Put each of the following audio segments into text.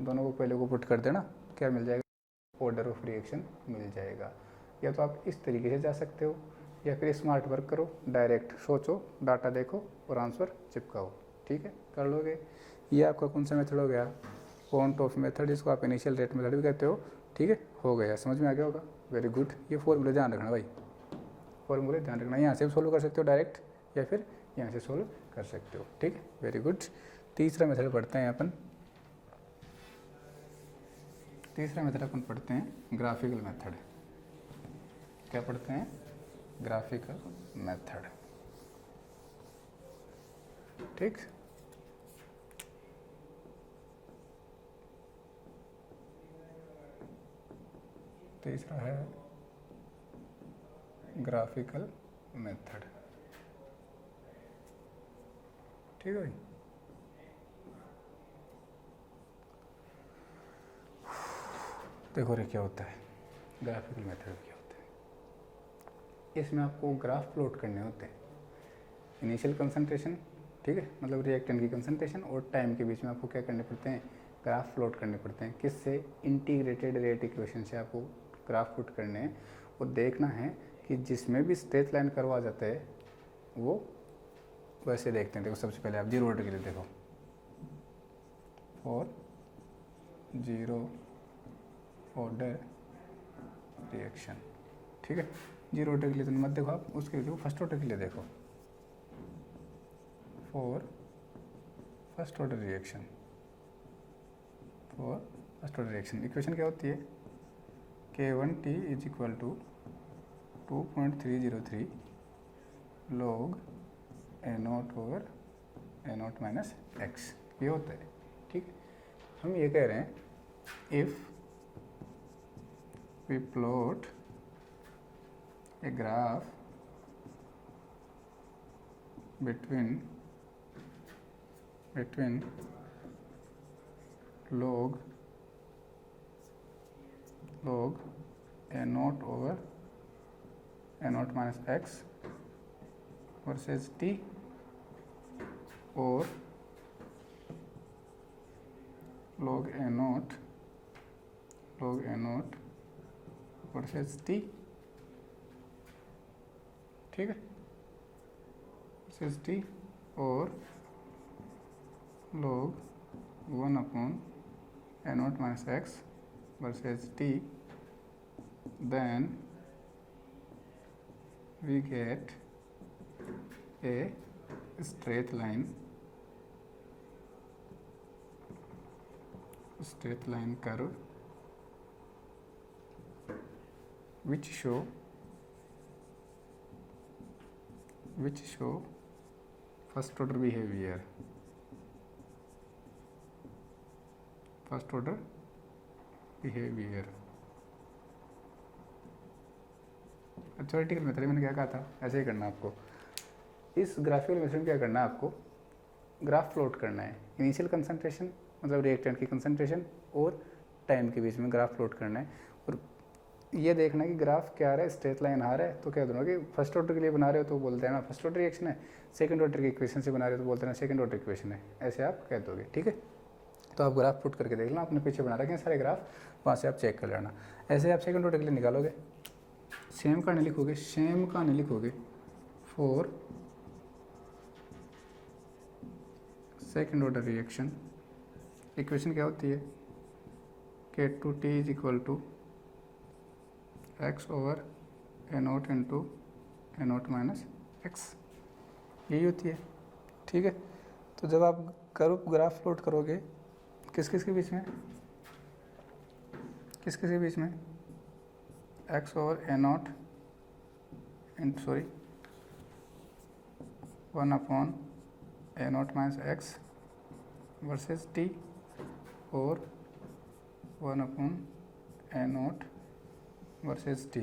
दोनों को पहले को पुट कर देना, क्या मिल जाएगा, ऑर्डर ऑफ रिएक्शन मिल जाएगा। या तो आप इस तरीके से जा सकते हो, या फिर स्मार्ट वर्क करो, डायरेक्ट सोचो, डाटा देखो और आंसर चिपकाओ। ठीक है, कर लोगे। ये आपका कौन सा मेथड हो गया, काउंट ऑफ मेथड, जिसको आप इनिशियल रेट मेथड भी कहते हो। ठीक है, हो गया, समझ में आ गया होगा। Very good. ये फॉर्मूले ध्यान रखना भाई, फॉर्मूले ध्यान रखना। यहाँ से भी सोल्व कर सकते हो डायरेक्ट, या फिर यहाँ से सोल्व कर सकते हो। ठीक है, वेरी गुड। तीसरा मेथड पढ़ते हैं अपन। तीसरा मेथड अपन पढ़ते हैं ग्राफिकल मेथड। क्या पढ़ते हैं, ग्राफिकल मेथड। ठीक, तीसरा है ग्राफिकल मेथड। ठीक है भाई। देखो रे क्या होता है ग्राफिकल मेथड, क्या होता है, इसमें आपको ग्राफ प्लॉट करने होते हैं। इनिशियल कंसंट्रेशन, ठीक है, मतलब रिएक्टेंट की कंसंट्रेशन और टाइम के बीच में आपको क्या करने पड़ते हैं, ग्राफ प्लॉट करने पड़ते हैं। किससे, इंटीग्रेटेड रेट इक्वेशन से आपको ग्राफ प्लॉट करने हैं। और देखना है कि जिसमें भी स्ट्रेट लाइन करवा जाता है वो वैसे देखते हैं। देखो सबसे पहले आप जीरो ऑर्डर के लिए देखो, और जीरो ऑर्डर रिएक्शन। ठीक है, जीरो ऑर्डर के लिए तो मत देखो आप, उसके लिए फर्स्ट ऑर्डर के लिए देखो, for first order reaction, for first order reaction. Equation क्या होती है, K1T is equal to 2.303 log A0 over A0 minus x, ये होता है। ठीक, हम ये कह रहे हैं if we plot a graph between log A0 over A0 minus x versus t, और log A0 versus t। ठीक है, versus t, और log 1 upon A0 minus x versus t, then we get a straight line curve which show first order behavior, theoretical method मैंने क्या कहा था, ऐसे ही करना आपको। इस ग्राफिकल मेथड में क्या करना है, आपको ग्राफ प्लॉट करना है। इनिशियल कंसंट्रेशन मतलब रिएक्टेंट की कंसंट्रेशन और टाइम के बीच में ग्राफ प्लॉट करना है। और ये देखना है कि ग्राफ क्या आ रहा है, स्ट्रेट लाइन आ रहा है तो कह दूँगा कि फर्स्ट ऑर्डर के लिए बना रहे हो तो बोलते हैं ना फर्स्ट ऑर्डर रिएक्शन है, सेकंड ऑर्डर की इक्वेशन से बना रहे हो तो बोलते हैं ना सेकंड ऑर्डर इक्वेशन है, ऐसे आप कह दोगे। ठीक है, तो आप ग्राफ पुट करके देख लेना, आपने पीछे बना रखे हैं सारे ग्राफ, वहाँ से आप चेक कर लेना। ऐसे आप सेकंड ऑर्डर के लिए निकालोगे, सेम का नहीं लिखोगे, for second order reaction. Equation क्या होती है, K2T is equal to x over A0 into A0 minus x, यही होती है। ठीक है, तो जब आप ग्राफ प्लॉट करोगे किस किस के बीच में, x over A0 into 1 upon A0 minus x versus t, और 1 अपॉन A0 वर्सेस t।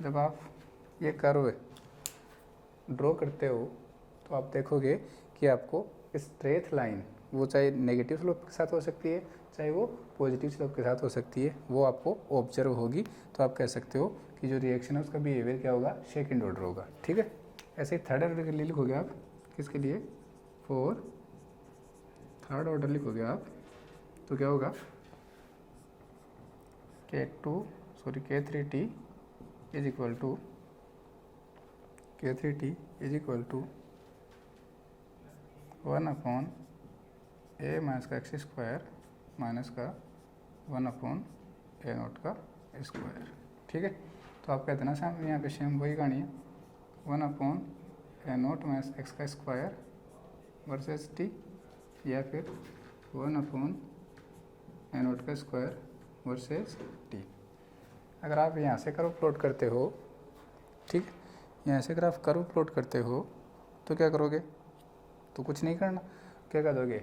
जब आप ये कर्व ड्रॉ करते हो तो आप देखोगे कि आपको स्ट्रेट लाइन, वो चाहे नेगेटिव स्लोप के साथ हो सकती है चाहे वो पॉजिटिव स्लोप के साथ हो सकती है, वो आपको ऑब्जर्व होगी। तो आप कह सकते हो कि जो रिएक्शन है उसका बिहेवियर क्या होगा, सेकंड ऑर्डर होगा। ठीक है, ऐसे ही थर्ड ऑर्डर के लिए लिखोगे आप, किसके लिए, फॉर थर्ड ऑर्डर लिखोगे आप, तो क्या होगा K3T is equal to K3T is equal to 1/a minus का एक्स स्क्वायर माइनस का 1/a0 का स्क्वायर। ठीक है, तो आप कहते ना सामने यहाँ पे सेम वही कहानी है, 1/a0 माइनस एक्स का स्क्वायर वर्सेस टी, या फिर 1/a0 का स्क्वायर वर्सेस टी। अगर आप यहाँ से कर्व प्लॉट करते हो, ठीक, यहाँ से अगर आप कर्व प्लॉट करते हो तो क्या करोगे, तो कुछ नहीं करना, क्या कह दोगे,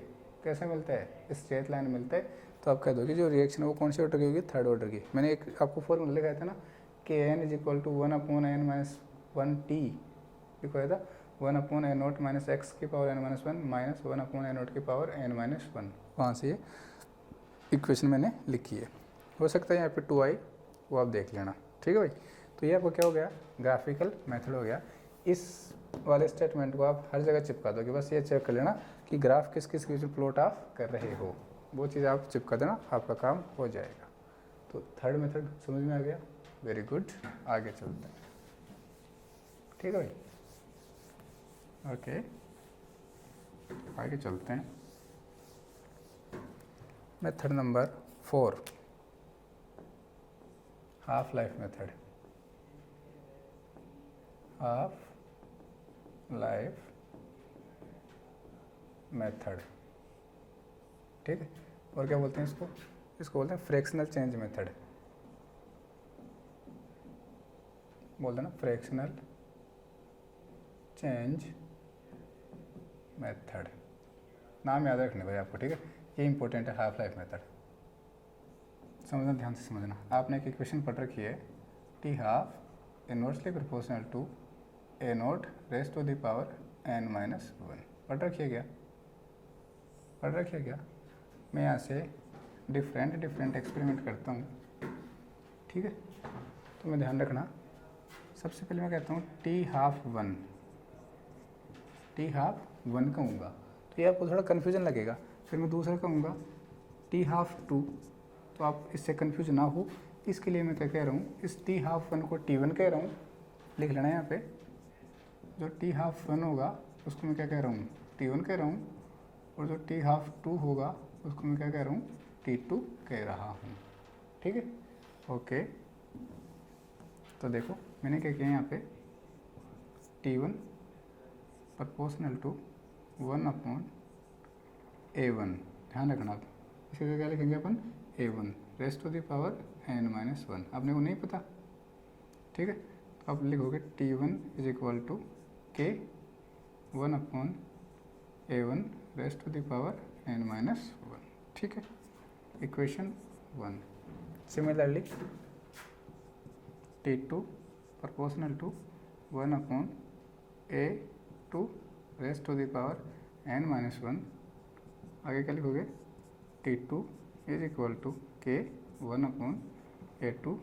कैसे मिलता है, स्ट्रेट लाइन मिलता है, तो आप कह दोगे जो रिएक्शन है वो कौन सी ऑर्डर की होगी, थर्ड ऑर्डर की। मैंने एक आपको फॉर्मूला लिखाया था ना, Kn is equal to 1/n-1t लिखवाया था, 1/a0 माइनस एक्स की पावर n-1 माइनस 1/a0 की पावर n-1, वहाँ से ये इक्वेशन मैंने लिखी है। हो सकता है यहाँ पे 2i, वो आप देख लेना। ठीक है भाई, तो ये आपको क्या हो गया, ग्राफिकल मेथड हो गया। इस वाले स्टेटमेंट को आप हर जगह चिपका दोगे, बस ये चेक कर लेना कि ग्राफ किस किस के प्लॉट आप कर रहे हो, वो चीज़ आप चिपका देना, आपका काम हो जाएगा। तो थर्ड मेथड समझ में आ गया, वेरी गुड, आगे चलते हैं। ठीक है भाई, ओके, आगे चलते हैं। Method number 4, half life method. Half life method, ठीक है, और क्या बोलते हैं इसको, इसको बोलते हैं फ्रैक्शनल चेंज मेथड। बोलते हैं ना फ्रैक्शनल चेंज मेथड, नाम याद रखने भाई आपको। ठीक है, ये इंपॉर्टेंट है, हाफ लाइफ मेथड। समझना, ध्यान से समझना। आपने एक इक्वेशन पढ़ रखी है, T half inversely proportional to a0 raise to the power n-1, पढ़ रखी है क्या, पढ़ रखी है क्या। मैं यहाँ से डिफरेंट एक्सपेरिमेंट करता हूँ, ठीक है, तो मैं ध्यान रखना। सबसे पहले मैं कहता हूँ टी हाफ 1 कहूँगा, तो ये आपको थोड़ा कन्फ्यूजन लगेगा। फिर मैं दूसरा कहूँगा टी हाफ 2, तो आप इससे कन्फ्यूज ना हो, इसके लिए मैं क्या कह रहा हूँ, इस टी हाफ 1 को T1 कह रहा हूँ, लिख लेना यहाँ पे। जो टी हाफ 1 होगा उसको मैं क्या कह रहा हूँ, T1 कह रहा हूँ, और जो टी हाफ 2 होगा उसको मैं क्या कह रहा हूँ, T2 कह रहा हूँ। ठीक है, ओके, तो देखो मैंने क्या किया यहाँ पे, T1 प्रोपोर्शनल टू 1/a1, ध्यान रखना आप, इसके क्या लिखेंगे अपन, a1 raise to the power n-1, आपने को नहीं पता। ठीक है, तो आप लिखोगे T1 is equal to K 1/a1 raise to the power n-1। ठीक है, equation 1। Similarly T2 proportional to 1/a2 raise to the power n-1, आगे क्या लिखोगे, T2 is equal to K 1/a2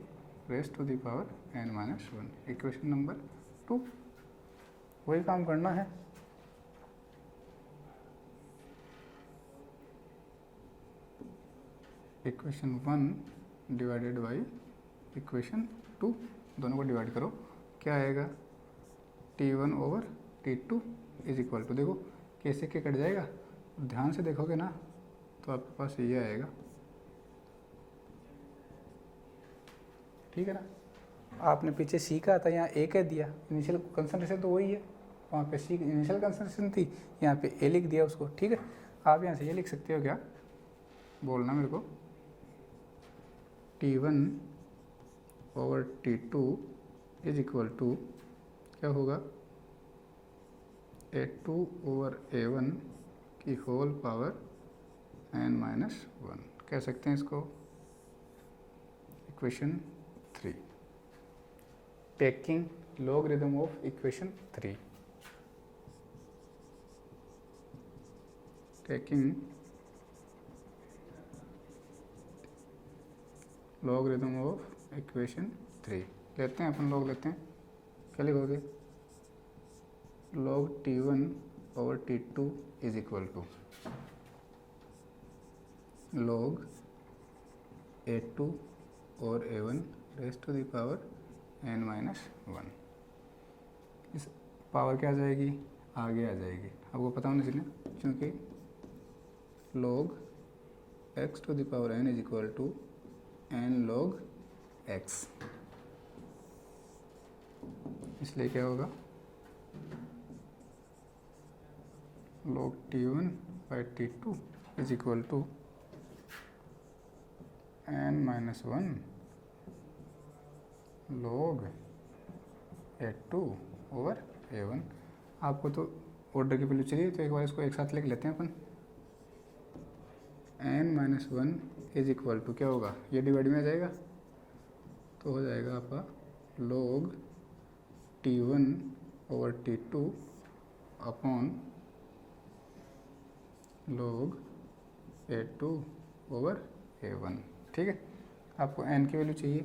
raise to the power n-1, equation number 2। वही काम करना है। Equation 1 divided by equation 2, दोनों को डिवाइड करो, क्या आएगा, T1 over T2 is equal to, देखो कैसे क्या कट जाएगा, ध्यान से देखोगे ना तो आपके पास ये आएगा। ठीक है ना, आपने पीछे सी कहा था, यहाँ ए कह दिया, इनिशियल कंसंट्रेशन तो वही है, वहाँ पे सी इनिशियल कंसंट्रेशन थी, यहाँ पे ए लिख दिया उसको। ठीक है, आप यहाँ से ये लिख सकते हो, क्या बोलना मेरे को, T1 over T2 is equal to क्या होगा, A2 ओवर A1 की होल पावर n-1, कह सकते हैं इसको। Equation 3, taking logarithm of equation 3, taking logarithm of equation 3 लेते हैं अपन, लॉग लेते हैं, क्या लिखोगे, log T1 over T2 is equal to log a2 और a1 raised to the power n minus 1। इस पावर क्या आ जाएगी, आगे आ जाएगी, आपको पता होना चाहिए, क्योंकि log x to the power n is equal to n log x, इसलिए क्या होगा log t1 by t2 is equal to n minus 1 log a2 over a1। आपको तो ऑर्डर की वैल्यू चाहिए, तो एक बार इसको एक साथ लिख लेते हैं अपन। n minus 1 is equal to क्या होगा, ये डिवाइड में आ जाएगा, तो हो जाएगा आपका log t1 over t2 upon log a2 over a1। ठीक है, आपको n की वैल्यू चाहिए,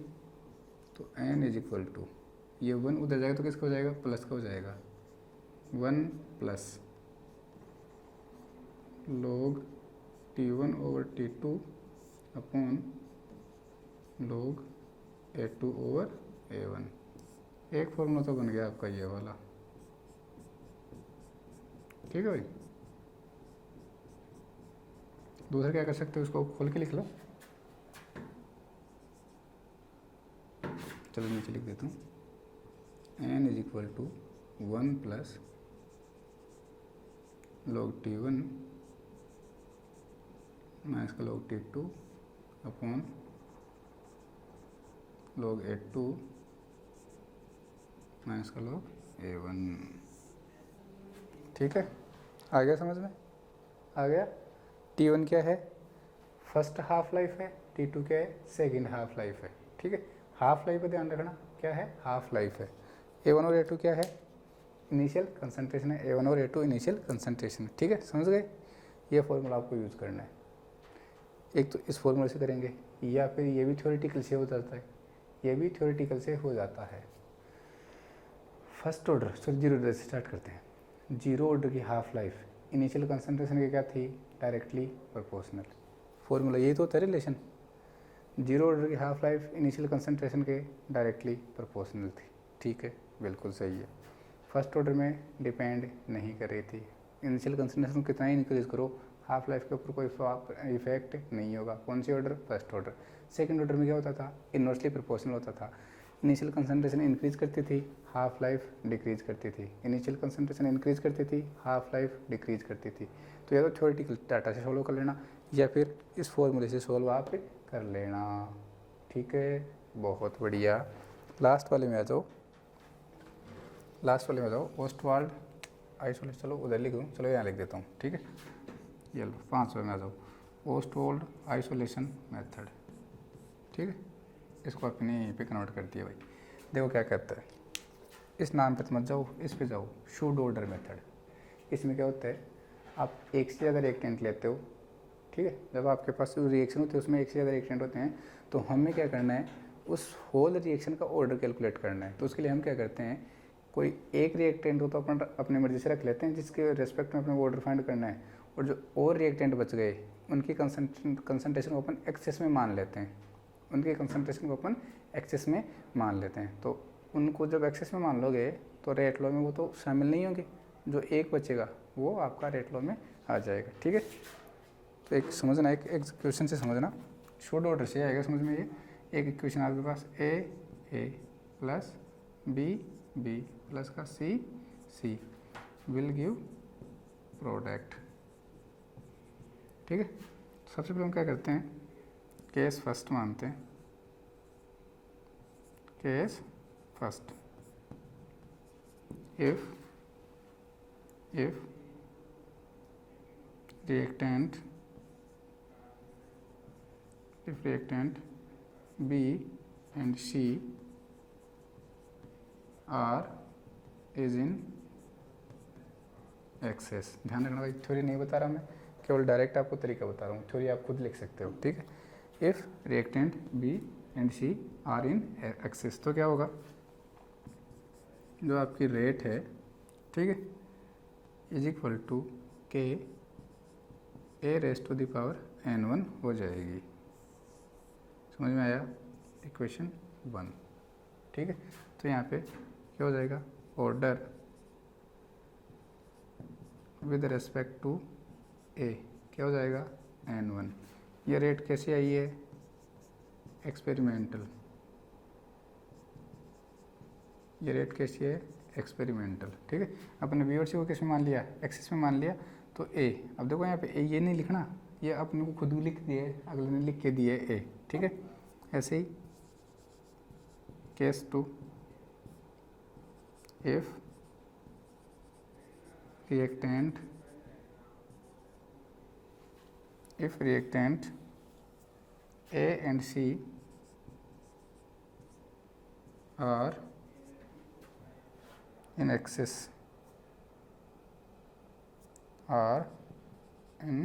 तो n इज इक्वल टू, ये 1 उधर जाएगा तो किसका हो जाएगा, प्लस का हो जाएगा, 1 plus log t1 over t2 upon log a2 over a1। एक फॉर्मूला तो बन गया आपका ये वाला। ठीक है भाई, दूसरा क्या कर सकते हो, उसको खोल के लिख लो। चलो नीचे लिख देता हूँ, n is equal to 1 plus log t1 minus का log t2 upon log a2 minus का log a1। ठीक है, आ गया समझ में, आ गया। t1 क्या है, फर्स्ट हाफ लाइफ है, t2 क्या है, सेकेंड हाफ लाइफ है। ठीक है, हाफ लाइफ का ध्यान रखना, क्या है, हाफ लाइफ है। a1 और a2 क्या है, इनिशियल कंसंट्रेशन है, a1 और a2 इनिशियल कंसंट्रेशन है। ठीक है, समझ गए, ये फॉर्मूला आपको यूज़ करना है। एक तो इस फॉर्मूले से करेंगे, या फिर ये भी थ्योरेटिकल से हो जाता है, ये भी थ्योरेटिकल से हो जाता है। फर्स्ट ऑर्डर, चलो जीरो ऑर्डर से स्टार्ट करते हैं। जीरो ऑर्डर की हाफ लाइफ इनिशियल कंसंट्रेशन की क्या थी, डायरेक्टली प्रोपोर्शनल। फॉर्मूला यही तो होता है रिलेशन, जीरो ऑर्डर की हाफ लाइफ इनिशियल कंसंट्रेशन के डायरेक्टली प्रोपोर्शनल थी। ठीक है, बिल्कुल सही है। फर्स्ट ऑर्डर में डिपेंड नहीं कर रही थी, इनिशियल कंसंट्रेशन कितना ही इंक्रीज करो, हाफ लाइफ के ऊपर कोई इफेक्ट नहीं होगा। कौन सी order, first order. Second order में क्या होता था, इनवर्सली प्रोपोर्शनल होता था, इनिशियल कंसंट्रेशन इंक्रीज करती थी, हाफ लाइफ डिक्रीज करती थी, इनिशियल कंसंट्रेशन इंक्रीज करती थी, हाफ लाइफ डिक्रीज करती थी। तो या तो थ्योरेटिकल डाटा से सॉल्व कर लेना, या फिर इस फॉर्मूले से सॉल्व आप कर लेना। ठीक है, बहुत बढ़िया। लास्ट वाले में आ जाओ, लास्ट वाले में आ जाओ, ओस्टवाल्ड आइसोलेशन, चलो उधर लिख दूँ, चलो यहाँ लिख देता हूँ। ठीक है, ये लो 500 में आ जाओ, ओस्टवाल्ड आइसोलेशन मेथड। ठीक है, इसको अपने यहीं पे कन्वर्ट कर दिया भाई। देखो क्या कहता है, इस नाम पे मत जाओ, इस पे जाओ, शूड ऑर्डर मेथड। इसमें क्या होता है, आप एक से ज़्यादा रिएक्टेंट लेते हो। ठीक है, जब आपके पास रिएक्शन होती है उसमें एक से ज़्यादा रिएक्टेंट होते हैं, तो हमें क्या करना है, उस होल रिएक्शन का ऑर्डर कैलकुलेट करना है। तो उसके लिए हम क्या करते हैं, कोई एक रिएक्टेंट हो तो अपन अपनी मर्जी से रख लेते हैं, जिसके रिस्पेक्ट में अपने ऑर्डर फाइंड करना है, और जो और रिएक्टेंट बच गए उनकी कंसंट्रेशन को अपन एक्सेस में मान लेते हैं, उनके कंसंट्रेशन को अपन एक्सेस में मान लेते हैं। तो उनको जब एक्सेस में मान लोगे तो रेट लॉ में वो तो शामिल नहीं होंगे, जो एक बचेगा वो आपका रेट लॉ में आ जाएगा। ठीक है, तो एक समझना, एक इक्वेशन से समझना, शॉर्ट ऑर्डर से आएगा समझ में। ये एक इक्वेशन आपके पास ए प्लस बी प्लस का सी विल गिव प्रोडक्ट। ठीक है, सबसे पहले हम क्या करते हैं, केस फर्स्ट मानते हैं, case first. If reactant B and C is in excess। ध्यान रखना भाई, थ्योरी नहीं बता रहा मैं, केवल डायरेक्ट आपको तरीका बता रहा हूँ, थ्योरी आप खुद लिख सकते हो। ठीक है, if reactant B and C are in excess, तो क्या होगा, जो आपकी रेट है, ठीक है, is equal to K A raise to the power N1 हो जाएगी। समझ में आया? इक्वेशन 1। ठीक है, तो यहाँ पे क्या हो जाएगा, ऑर्डर विद रेस्पेक्ट टू ए क्या हो जाएगा, N1। ये रेट कैसे आई है, एक्सपेरिमेंटल। ये रेट कैसी है, एक्सपेरिमेंटल। ठीक है, अपने बी और सी को किस में मान लिया, एक्सिस में मान लिया, तो ए। अब देखो यहाँ पे ए ये नहीं लिखना, ये अपने को खुद लिख दिए, अगले ने लिख के दिए ए। ठीक है, ऐसे ही case 2, if reactant A and C are in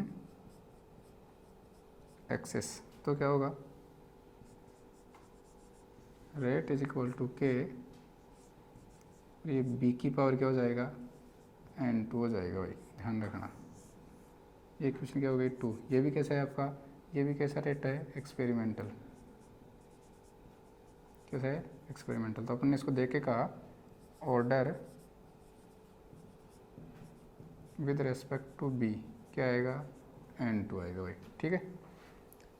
excess, तो क्या होगा, रेट इज इक्वल टू के, ये बी की पावर क्या हो जाएगा, N2 हो जाएगा भाई, ध्यान रखना। ये क्वेश्चन क्या हो गई 2। ये भी कैसा है आपका, ये भी कैसा रेट है, एक्सपेरिमेंटल। कैसा है, एक्सपेरिमेंटल। तो अपन ने इसको देख के कहा order with respect to B क्या आएगा, N2 आएगा भाई। ठीक है,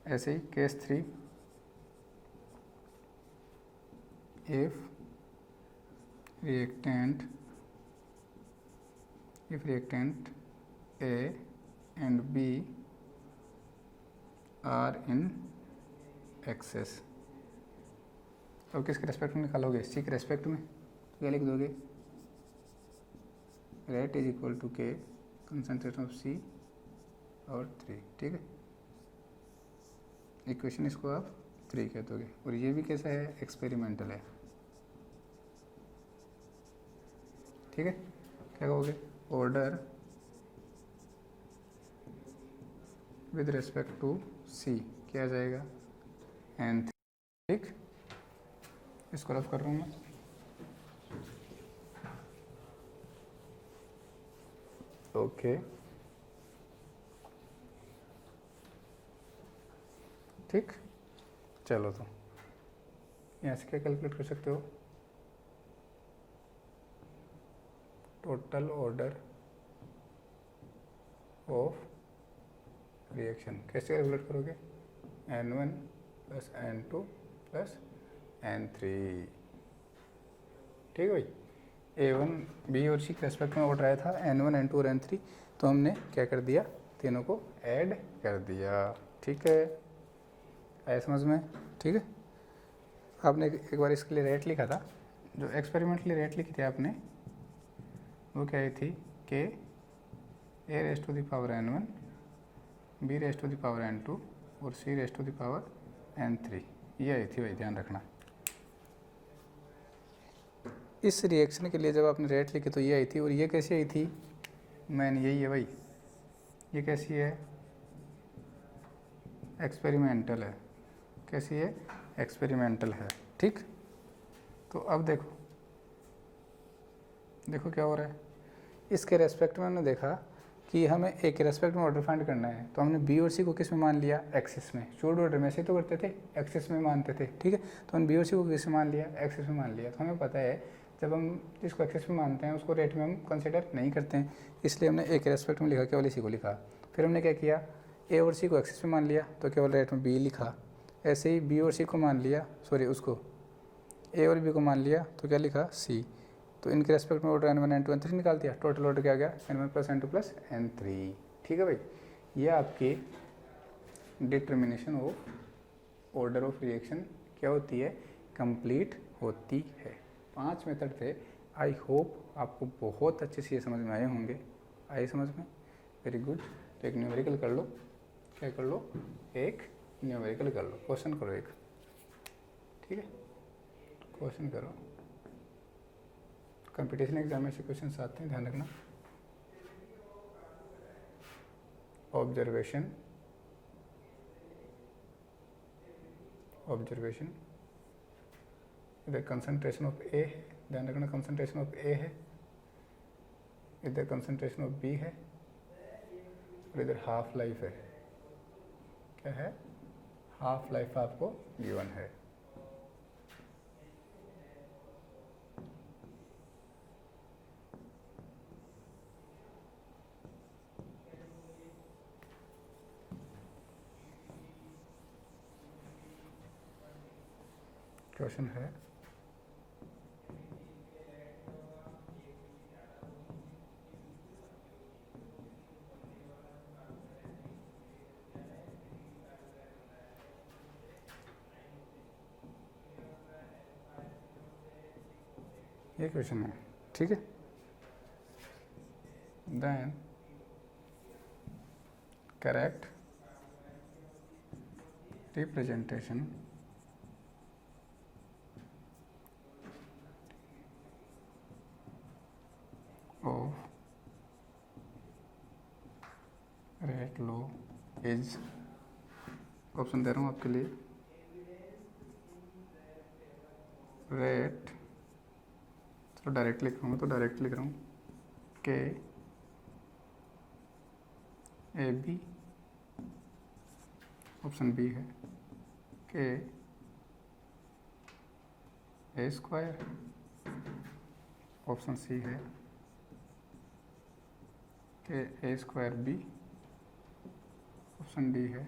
ऐसे ही case 3, if reactant A and B are in excess, तो किसके रेस्पेक्ट में निकालोगे, सी के रेस्पेक्ट में, तो क्या लिख दोगे, रेट इज इक्वल टू के कंसंट्रेशन ऑफ सी और 3। ठीक है, इक्वेशन इसको आप 3 कह दोगे। और ये भी कैसा है, एक्सपेरिमेंटल है। ठीक है, क्या कहोगे, ऑर्डर विद रेस्पेक्ट टू सी क्या आ जाएगा, N3। ठीक, इसको रफ कर रहा हूँ मैं। ओके, ठीक, चलो तो यहाँ से क्या कैलकुलेट कर सकते हो, टोटल ऑर्डर ऑफ रिएक्शन कैसे कैलकुलेट करोगे, N1 plus N2 plus N3। ठीक है भाई, A1 B और C के रेस्पेक्ट में ऑर्डर आया था N1 N2 और N3, तो हमने क्या कर दिया, तीनों को ऐड कर दिया। ठीक है, आया समझ में? ठीक है, आपने एक बार इसके लिए रेट लिखा था, जो एक्सपेरिमेंटली रेट लिखी थी आपने, वो क्या आई थी, के A raise to the power N1, B raise to the power N2 और C raise to the power N3, ये आई थी भाई, ध्यान रखना। इस रिएक्शन के लिए जब आपने रेट लिखी तो ये आई थी, और ये कैसी आई थी, मैन यही है भाई, ये कैसी है, एक्सपेरिमेंटल है। कैसी है, एक्सपेरिमेंटल है। ठीक, तो अब देखो क्या हो रहा है, इसके रेस्पेक्ट में हमने देखा कि हमें एक रेस्पेक्ट में ऑर्डर फाइंड करना है, तो हमने बी और सी को किस में मान लिया, एक्सिस में। शॉर्ट ऑर्डर में से तो करते थे, एक्सिस में मानते थे। ठीक है, तो हमने बी और सी को किस में मान लिया, एक्सिस में मान लिया। तो हमें पता है जब हम जिसको एक्सिस में मानते हैं उसको रेट में हम कंसिडर नहीं करते हैं, इसलिए हमने एक रेस्पेक्ट में लिखा, केवल इसी को लिखा। फिर हमने क्या किया, ए और सी को एक्सिस में मान लिया तो केवल रेट में बी लिखा। ऐसे ही बी और सी को मान लिया, सॉरी उसको ए और बी को मान लिया तो क्या लिखा, सी। तो इनके रेस्पेक्ट में ऑर्डर N1 N2 N3 निकाल दिया, टोटल ऑर्डर क्या गया, N1 plus N2 plus N3। ठीक है भाई, ये आपकी determination of order of reaction क्या होती है, कंप्लीट होती है। 5 मेथड थे, आई होप आपको बहुत अच्छे से ये समझ में आए होंगे। आए समझ में, वेरी गुड। तो एक न्यूमेरिकल कर लो, क्या कर लो, एक न्यूमेरिकल कर लो, क्वेश्चन करो एक। ठीक है, क्वेश्चन करो, कंपटीशन एग्जाम में से क्वेश्चन आते हैं, ध्यान रखना। ऑब्जर्वेशन इधर कंसंट्रेशन ऑफ ए है, ध्यान रखना कंसंट्रेशन ऑफ ए है, इधर कंसंट्रेशन ऑफ बी है, और इधर हाफ लाइफ है। क्या है, हाफ लाइफ आपको गिवन है। क्वेश्चन है ये क्वेश्चन है, ठीक है। Then correct representation of rate law is, option दे रहा हूँ आपके लिए, रेट, तो डायरेक्ट लिख रहा हूँ, तो डायरेक्ट लिख रहा हूँ के ए बी, ऑप्शन बी है के ए स्क्वायर, ऑप्शन सी है के ए स्क्वायर बी, ऑप्शन डी है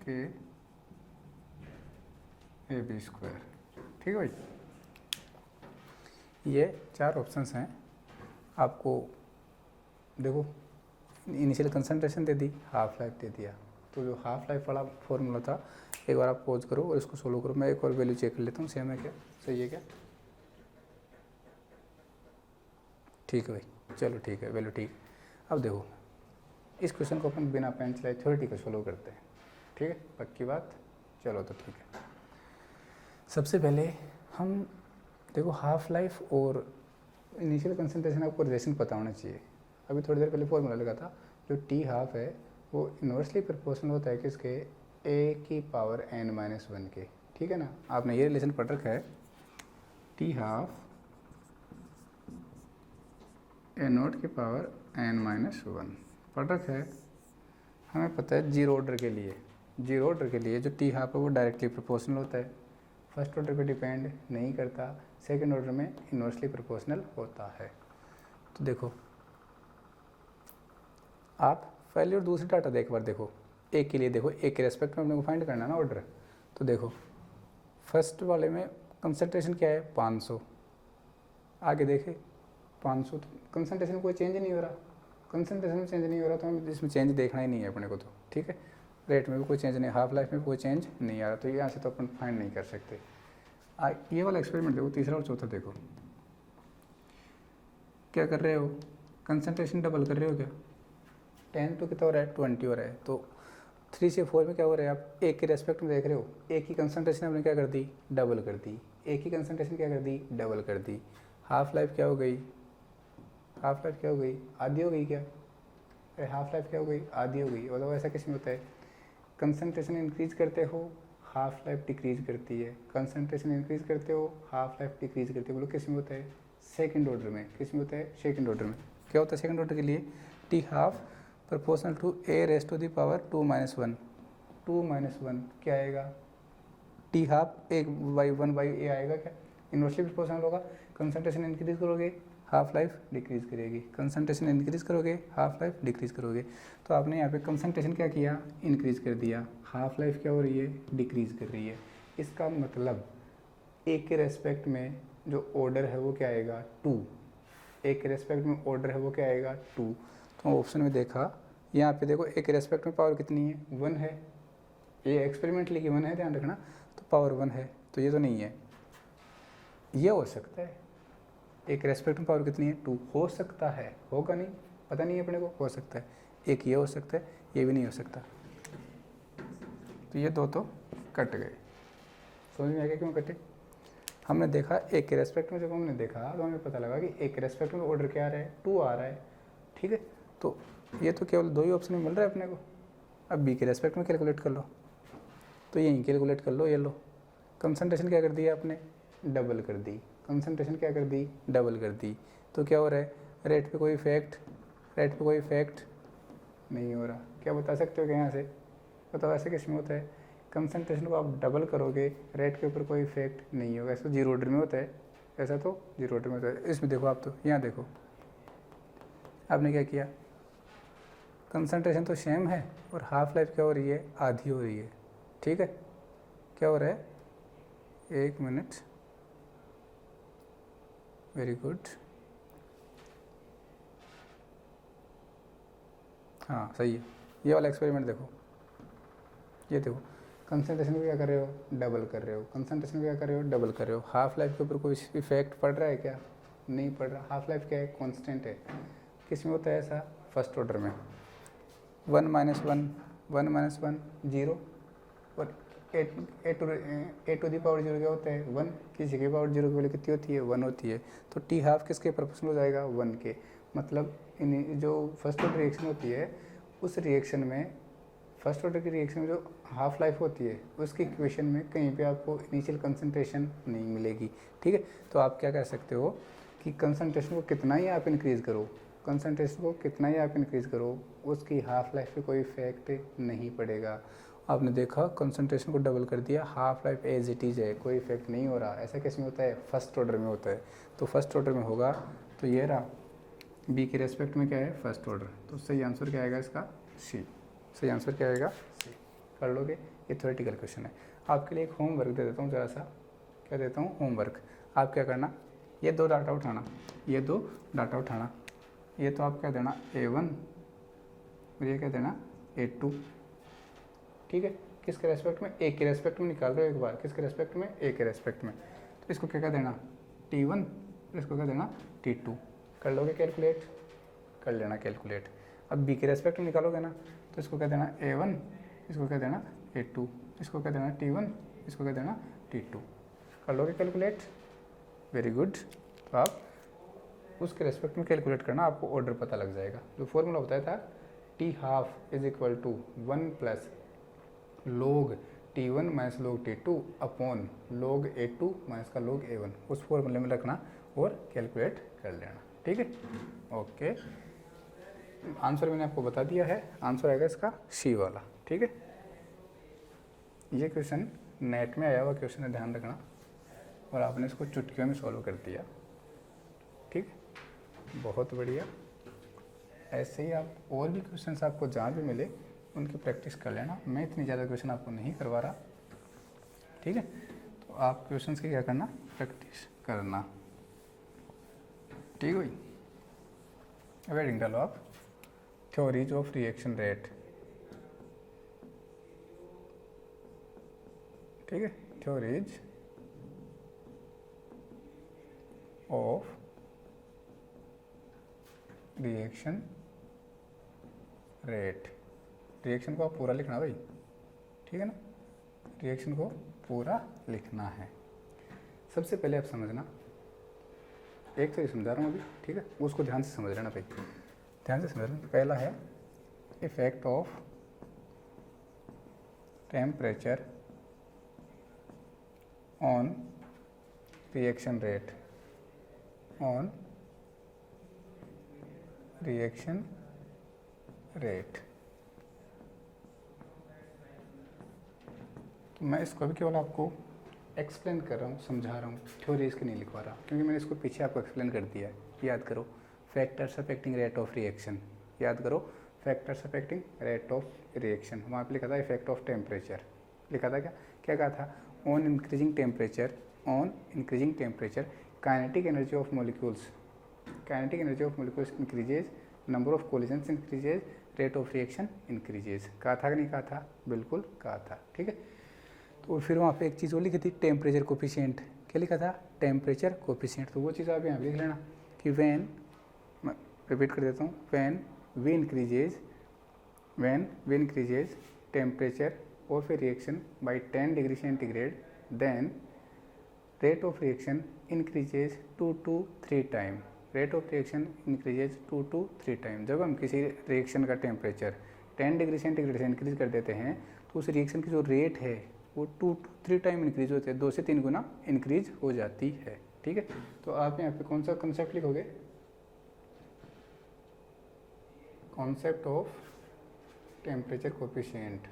के ए बी स्क्वायर। ठीक है भाई, ये 4 ऑप्शंस हैं। आपको देखो इनिशियल कंसंट्रेशन दे दी, हाफ लाइफ दे दिया, तो जो हाफ लाइफ वाला फॉर्मूला था एक बार आप पॉज करो और इसको सोल्व करो। मैं एक और वैल्यू चेक कर लेता हूँ, सेम है क्या, सही है क्या? ठीक है भाई, चलो ठीक है, वैल्यू ठीक। अब देखो इस क्वेश्चन को अपन बिना पेन चलाए थ्योरेटिकल सोल्व करते हैं, ठीक है, पक्की बात। चलो तो ठीक है, सबसे पहले हम देखो हाफ लाइफ और इनिशियल कंसंट्रेशन आपको रिलेशन पता होना चाहिए। अभी थोड़ी देर पहले फॉर्मूला लगा था, जो टी हाफ है वो इन्वर्सली प्रोपोर्शनल होता है किसके, ए की पावर n-1 के, ठीक है ना। आपने ये रिलेशन पढ़ रखा है, टी हाफ ए नोट की पावर n-1 पढ़ रखा है। हमें पता है जीरो ऑर्डर के लिए जो टी हाफ है वो डायरेक्टली प्रोपोर्शनल होता है, फर्स्ट ऑर्डर पे डिपेंड नहीं करता, सेकंड ऑर्डर में इन्वर्सली प्रोपोर्शनल होता है। तो देखो आप पहले और दूसरी डाटा देख बार देखो, एक के लिए देखो, एक के रेस्पेक्ट में अपने को फाइंड करना ना ऑर्डर। तो देखो फर्स्ट वाले में कंसंट्रेशन क्या है 500, आगे देखे 500, तो कंसंट्रेशन में कोई चेंज नहीं हो रहा, कंसंट्रेशन में चेंज नहीं हो रहा तो हमें इसमें चेंज देखना ही नहीं है अपने को, तो ठीक है। रेट में भी कोई चेंज नहीं, हाफ लाइफ में कोई चेंज नहीं आ रहा, तो यहाँ से तो अपन फाइंड नहीं कर सकते। ये वाला एक्सपेरिमेंट देखो, तीसरा और चौथा देखो, क्या कर रहे हो, कंसंट्रेशन डबल कर रहे हो क्या, 10 तो कितना हो रहा है 20 हो रहा है, तो 3 से 4 में क्या हो रहा है, आप एक के रेस्पेक्ट में देख रहे हो, एक की कंसंट्रेशन हमने क्या कर दी, डबल कर दी, एक की कंसंट्रेशन क्या कर दी, डबल कर दी। हाफ लाइफ क्या हो गई, हाफ लाइफ क्या हो गई, आधी हो गई क्या, अरे हाफ लाइफ क्या हो गई, आधी हो गई। मतलब ऐसा किस में होता है, कंसंट्रेशन इंक्रीज करते हो हाफ लाइफ डिक्रीज करती है, कंसंट्रेशन इंक्रीज करते हो हाफ लाइफ डिक्रीज करती है। बोलो किस में होता है, सेकंड ऑर्डर में। किस में होता है, सेकंड ऑर्डर में। क्या होता है सेकंड ऑर्डर के लिए, T half proportional to A raise to the power 2-1, 2-1 क्या आएगा, टी हाफ एक बाई 1/a आएगा क्या, इन्वर्सली प्रोपोर्शनल होगा। कंसंट्रेशन इंक्रीज करोगे हाफ लाइफ डिक्रीज करेगी, कंसंट्रेशन इंक्रीज करोगे हाफ लाइफ डिक्रीज करोगे। तो आपने यहाँ पे कंसंट्रेशन क्या किया, इंक्रीज कर दिया, हाफ लाइफ क्या हो रही है, डिक्रीज कर रही है। इसका मतलब एक के रेस्पेक्ट में जो ऑर्डर है वो क्या आएगा 2, एक के रेस्पेक्ट में ऑर्डर है वो क्या आएगा 2। तो ऑप्शन में देखा, यहाँ पे देखो एक के रेस्पेक्ट में पावर कितनी है 1 है, ये एक्सपेरिमेंटली गिवन है ध्यान रखना, तो पावर 1 है, तो ये तो नहीं है, ये हो सकता है। एक रेस्पेक्ट में पावर कितनी है 2, हो सकता है, होगा नहीं पता नहीं है अपने को, हो सकता है। एक ये हो सकता है, ये भी नहीं हो सकता, तो ये दो तो कट गए। समझ में आ गया क्यों कटे। हमने देखा एक के रेस्पेक्ट में, जब हमने देखा तो हमें पता लगा कि एक के रेस्पेक्ट में ऑर्डर क्या आ रहा है 2 आ रहा है, ठीक है। तो ये तो केवल 2 ही ऑप्शन में मिल रहा है अपने को। अब बी के रेस्पेक्ट में कैलकुलेट कर लो, तो यहीं कैलकुलेट कर लो, ये लो कंसंट्रेशन क्या कर दी आपने, डबल कर दी, कंसंट्रेशन क्या कर दी, डबल कर दी। तो क्या हो रहा है, रेट पे कोई इफेक्ट, रेट पे कोई इफेक्ट नहीं हो रहा। क्या बता सकते हो कि यहाँ से बताओ ऐसे किस में होता है? कंसंट्रेशन को आप डबल करोगे, रेट के ऊपर कोई इफेक्ट नहीं होगा। ऐसा जीरो ऑर्डर में होता है, ऐसा तो जीरो ऑर्डर में होता है। इसमें देखो आप, तो यहाँ देखो आपने क्या किया, कंसंट्रेशन तो सेम है और हाफ लाइफ क्या हो रही है, आधी हो रही है। ठीक है, क्या हो रहा है, 1 मिनट, वेरी गुड। हाँ सही है, ये वाला एक्सपेरिमेंट देखो, ये देखो कंसंट्रेशन को क्या कर रहे हो, डबल कर रहे हो, कंसंट्रेशन को क्या कर रहे हो, डबल कर रहे हो। हाफ लाइफ के ऊपर कोई इफेक्ट पड़ रहा है क्या, नहीं पड़ रहा। हाफ लाइफ क्या है, कांस्टेंट है। किस में होता है ऐसा, फर्स्ट ऑर्डर में। 1 - 1 1 - 1 0 और ए टू दी पावर 0 क्या होता है, 1। किसी के पावर 0 की वैल्यू कितनी होती है, 1 होती है। तो टी हाफ किसके प्रोपोर्शनल हो जाएगा, 1 के। मतलब इन जो फर्स्ट ऑर्डर रिएक्शन होती है, उस रिएक्शन में, फर्स्ट ऑर्डर की रिएक्शन में जो हाफ लाइफ होती है, उसकी इक्वेशन में कहीं पे आपको इनिशियल कंसंट्रेशन नहीं मिलेगी। ठीक है, तो आप क्या कर सकते हो कि कंसंट्रेशन को कितना ही आप इंक्रीज़ करो, कंसंट्रेशन को कितना ही आप इंक्रीज़ करो, उसकी हाफ लाइफ पे कोई इफेक्ट नहीं पड़ेगा। आपने देखा कंसंट्रेशन को डबल कर दिया, half life as it is है, कोई इफेक्ट नहीं हो रहा। ऐसा किस में होता है, फर्स्ट ऑर्डर में होता है। तो फर्स्ट ऑर्डर में होगा, तो ये रहा बी के रेस्पेक्ट में क्या है, फर्स्ट ऑर्डर। तो सही आंसर क्या आएगा इसका, सी। सही आंसर क्या आएगा, सी। कर लोगे, ये थ्योरेटिकल क्वेश्चन है। आपके लिए एक होमवर्क दे देता हूँ, ज़रा सा क्या देता हूँ, होमवर्क। आप क्या करना, ये 2 डाटा उठाना, ये 2 डाटा उठाना, ये तो आप क्या देना A1 और ये क्या देना A2। ठीक है, किसके रेस्पेक्ट में, ए के रेस्पेक्ट में निकाल रहे हो एक बार, किसके रेस्पेक्ट में, ए के रेस्पेक्ट में। तो इसको क्या देना T1, इसको क्या देना T2। कर लोगे कैलकुलेट, कर लेना कैलकुलेट। अब बी के रेस्पेक्ट में निकालोगे ना, तो इसको क्या देना A1, इसको क्या देना A2, इसको क्या देना T1, इसको क्या देना T2। कर लोगे कैलकुलेट, वेरी गुड। तो आप उसके रेस्पेक्ट में कैलकुलेट करना, आपको ऑर्डर पता लग जाएगा। जो फॉर्मूला बताया था, T half is equal to 1 plus log T1 minus log T2 upon log A2 minus का log A1, उस फॉर्मूले में रखना और कैलकुलेट कर लेना। ठीक है, ओके। आंसर मैंने आपको बता दिया है, आंसर आएगा इसका सी वाला। ठीक है, ये क्वेश्चन नेट में आया हुआ क्वेश्चन है, ध्यान रखना, और आपने इसको चुटकियों में सॉल्व कर दिया। ठीक, बहुत बढ़िया। ऐसे ही आप और भी क्वेश्चंस आपको जहाँ भी मिले उनकी प्रैक्टिस कर लेना। मैं इतनी ज़्यादा क्वेश्चन आपको नहीं करवा रहा। ठीक है, तो आप क्वेश्चंस की क्या करना, प्रैक्टिस करना। ठीक हुई, हेडिंग डालो आप, थ्योरीज ऑफ रिएक्शन रेट। ठीक है, theories of reaction rate. Reaction को आप पूरा लिखना भाई, ठीक है ना, रिएक्शन को पूरा लिखना है। सबसे पहले आप समझना, एक तो ये समझा रहा हूँ अभी, ठीक है, उसको ध्यान से समझ लेना भाई, ध्यान से समझ लेना। पहला है effect of temperature on reaction rate, on reaction rate. तो मैं इसको भी केवल आपको एक्सप्लेन कर रहा हूँ, समझा रहा हूँ, थ्योरी इसकी नहीं लिखवा रहा, क्योंकि मैंने इसको पीछे आपको एक्सप्लेन कर दिया है। याद करो, factors affecting rate of reaction, याद करो, factors affecting rate of reaction. वहाँ पे लिखा था इफेक्ट ऑफ टेम्परेचर, लिखा था क्या, क्या कहा था, on increasing temperature, on increasing temperature kinetic energy of molecules, kinetic energy of molecules increases, number of collisions increases, rate of reaction increases. कहा था कि नहीं कहा था, बिल्कुल कहा था। ठीक है, तो फिर वहाँ पे एक चीज़ और लिखी थी, टेम्परेचर कोफिशिएंट। क्या लिखा था, टेम्परेचर कोफिशिएंट। तो वो चीज़ आप यहाँ लिख लेना कि व्हेन, मैं रिपीट कर देता हूँ, when we increases temperature of a reaction by 10 degree centigrade, then rate of reaction increases 2 to 3 time, rate of reaction increases 2 to 3 time. जब हम किसी रिएक्शन का टेम्परेचर 10 डिग्री सेंटीग्रेड से इंक्रीज कर देते हैं, तो उस रिएक्शन की जो रेट है वो 2 to 3 टाइम इंक्रीज होते हैं, 2 से 3 गुना इंक्रीज हो जाती है। ठीक है, तो आप यहाँ पे कौन सा कंसेप्ट लिखोगे, कॉन्सेप्ट ऑफ टेम्परेचर कोफिशिएंट।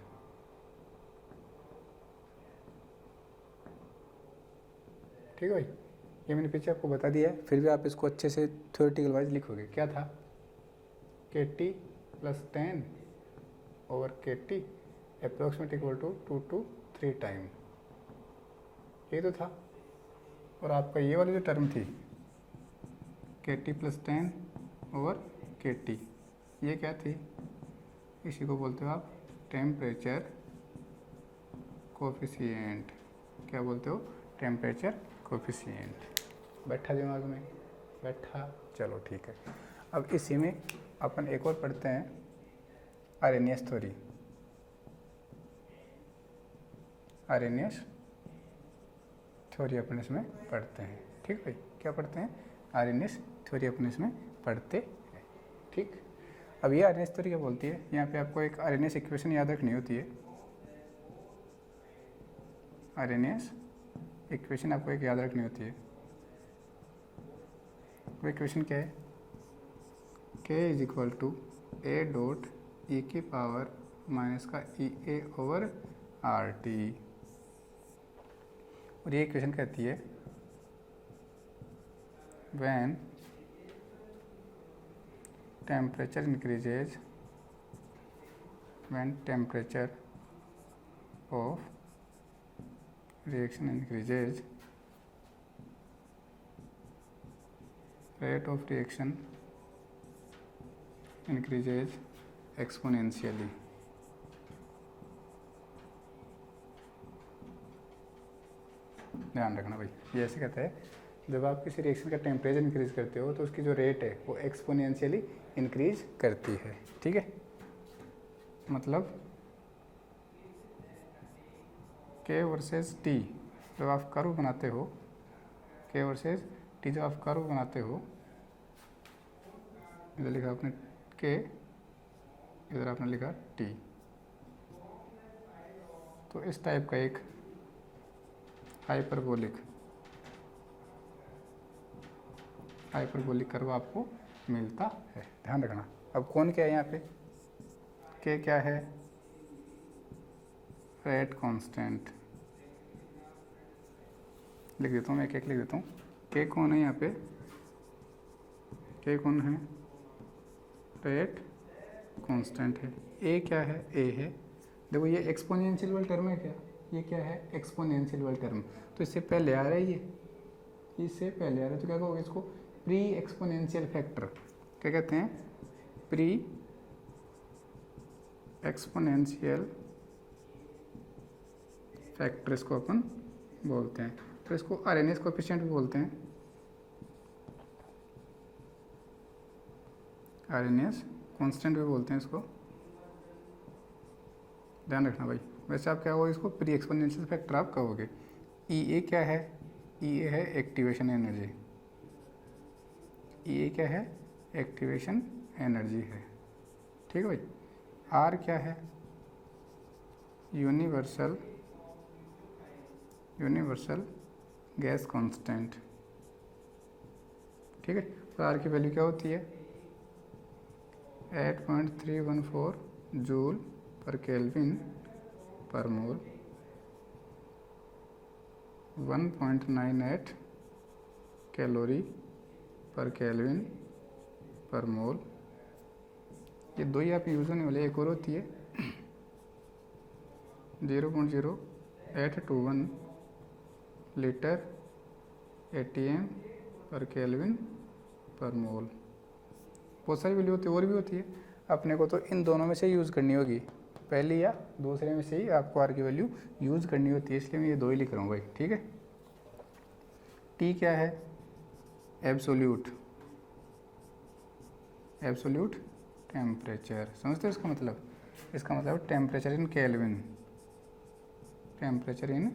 ठीक है भाई, ये मैंने पीछे आपको बता दिया है, फिर भी आप इसको अच्छे से थ्योरेटिकल वाइज लिखोगे। क्या था, K T plus 10 over K T approximate equal to 2 to 3 time, ये तो था। और आपका ये वाली जो टर्म थी के T plus 10 over K T, ये क्या थी, इसी को बोलते हो आप टेम्परेचर कोफिशिएंट। क्या बोलते हो, टेम्परेचर कोफिशिएंट। बैठा दिमाग में, बैठा, चलो ठीक है। अब इसी में अपन एक और पढ़ते हैं, आर्रेनियस थ्योरी। आर्रेनियस थ्योरी अपन इसमें पढ़ते हैं, ठीक भाई। क्या पढ़ते हैं, आर्रेनियस थ्योरी अपन इसमें पढ़ते हैं, ठीक। अब ये आर्रेनियस थ्योरी क्या बोलती है, यहाँ पे आपको एक आर्रेनियस इक्वेशन याद रखनी होती है। आर्रेनियस इक्वेशन आपको एक याद रखनी होती है। वो इक्वेशन क्या है, k is equal to A dot E की पावर माइनस का E A over R T. और ये इक्वेशन कहती है when temperature increases, when temperature of reaction increases, rate of reaction increases exponentially। ध्यान रखना भाई, ये ऐसे कहता है, जब आप किसी रिएक्शन का टेम्परेचर इंक्रीज करते हो तो उसकी जो रेट है वो एक्सपोनेंशियली इंक्रीज करती है, ठीक है। मतलब के वर्सेस टी जब आप कर्व बनाते हो, के वर्सेस टी जब आप कर्व बनाते हो, इधर लिखा आपने के, इधर आपने लिखा टी, तो इस टाइप का एक हाइपरबोलिक कर्व आपको मिलता है, ध्यान रखना। अब कौन क्या है यहाँ पे, के क्या है, रेट कांस्टेंट। लिख देता हूँ मैं, एक लिख देता हूँ। के कौन है यहाँ पे, के कौन है, रेट कांस्टेंट है। ए क्या है, ए है, देखो ये एक्सपोनेंशियल वाला टर्म है क्या, ये क्या है, एक्सपोनेंशियल वाला टर्म, तो इससे पहले आ रहा है, ये इससे पहले आ रहा है, तो क्या कहोगे इसको, प्री एक्सपोनेंशियल फैक्टर। क्या कहते हैं, प्री एक्सपोनेंशियल फैक्टर इसको अपन बोलते हैं। तो इसको आरएनएस कोएफिशिएंट भी बोलते हैं, आरएनएस कांस्टेंट भी बोलते हैं इसको, ध्यान रखना भाई। वैसे आप क्या कहोगे इसको, प्री एक्सपोनेंशियल फैक्टर आप कहोगे। ई ए क्या है, ई ए है एक्टिवेशन एनर्जी, ई ए क्या है, एक्टिवेशन एनर्जी है, ठीक है भाई। आर क्या है, यूनिवर्सल गैस कांस्टेंट, ठीक है। तो आर की वैल्यू क्या होती है, 8.314 जूल पर केल्विन पर मोल, 1.98 कैलोरी पर केल्विन पर मोल। ये दो ही आप यूज़ होने वाले, एक और होती है 0.0821 लीटर एटीएम पर केल्विन पर मोल। बहुत सारी वैल्यू होती है, और भी होती है, अपने को तो इन दोनों में से यूज़ करनी होगी, पहली या दूसरे में से ही आपको आर की वैल्यू यूज़ करनी होती है, इसलिए मैं ये दो ही लिख रहा हूँ भाई, ठीक है। टी क्या है, एब्सोल्यूट टेम्परेचर, समझते हो इसका मतलब, temperature in kelvin, temperature in